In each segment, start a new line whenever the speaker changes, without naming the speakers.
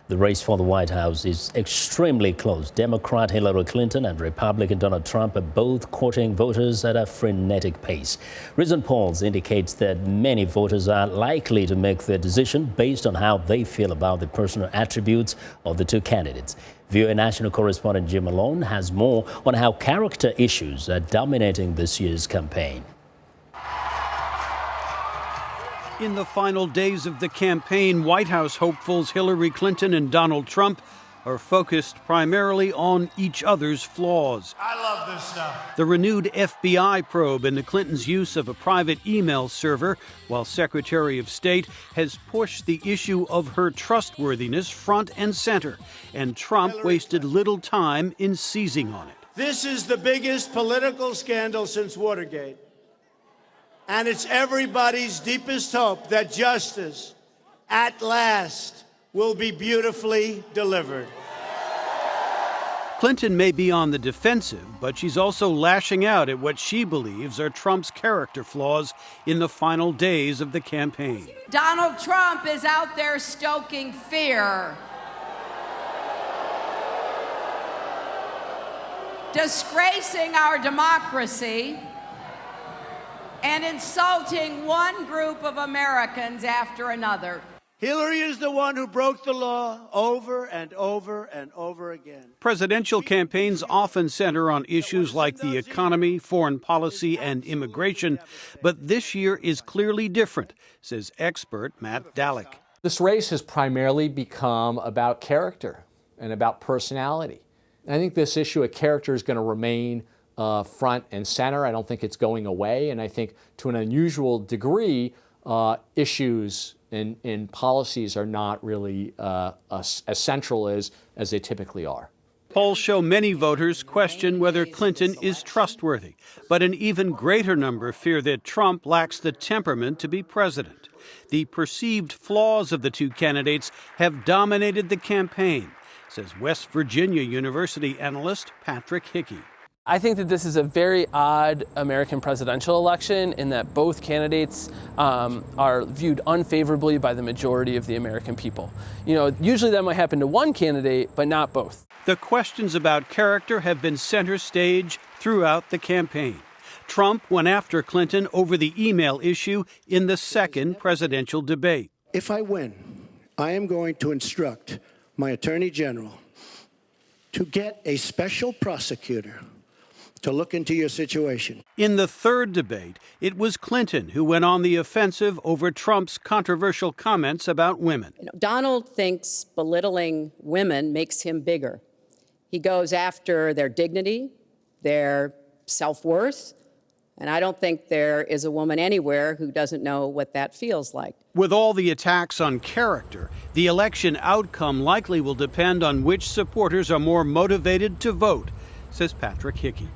The race for the White House is extremely close. Democrat Hillary Clinton and Republican Donald Trump are both courting voters at a frenetic pace. Recent polls indicate that many voters are likely to make their decision based on how they feel about the personal attributes of the two candidates. VOA national correspondent Jim Malone has more on how character issues are dominating this year's campaign.
In the final days of the campaign, White House hopefuls Hillary Clinton and Donald Trump are focused primarily on each other's flaws.
I love this stuff.
The renewed FBI probe into Clinton's use of a private email server while Secretary of State has pushed the issue of her trustworthiness front and center, and Trump wasted little time in seizing on it.
This is the biggest political scandal since Watergate. And it's everybody's deepest hope that justice, at last, will be beautifully delivered.
Clinton may be on the defensive, but she's also lashing out at what she believes are Trump's character flaws in the final days of the campaign.
Donald Trump is out there stoking fear, disgracing our democracy, and insulting one group of Americans after another.
Hillary is the one who broke the law over and over and over again.
Presidential campaigns often center on issues like the economy, foreign policy, and immigration, but this year is clearly different, says expert Matt Dallek.
This race has primarily become about character and about personality. I think this issue of character is going to remain front and center. I don't think it's going away, and I think to an unusual degree, issues in policies are not really as central as they typically are.
Polls show many voters question whether Clinton is trustworthy, but an even greater number fear that Trump lacks the temperament to be president. The perceived flaws of the two candidates have dominated the campaign, says West Virginia University analyst Patrick Hickey.
I think that this is a very odd American presidential election in that both candidates are viewed unfavorably by the majority of the American people. You know, usually that might happen to one candidate, but not both.
The questions about character have been center stage throughout the campaign. Trump went after Clinton over the email issue in the second presidential debate.
If I win, I am going to instruct my attorney general to get a special prosecutor to look into your situation.
In the third debate, it was Clinton who went on the offensive over Trump's controversial comments about women.
Donald thinks belittling women makes him bigger. He goes after their dignity, their self-worth, and I don't think there is a woman anywhere who doesn't know what that feels like.
With all the attacks on character, the election outcome likely will depend on which supporters are more motivated to vote, says Patrick Hickey.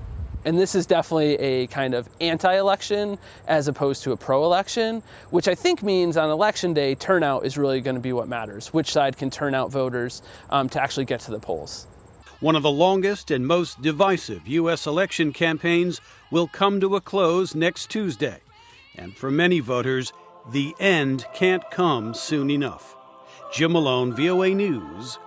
And this is definitely a kind of anti-election as opposed to a pro-election, which I think means on election day, turnout is really going to be what matters, which side can turn out voters to actually get to the polls.
One of the longest and most divisive U.S. election campaigns will come to a close next Tuesday. And for many voters, the end can't come soon enough. Jim Malone, VOA News,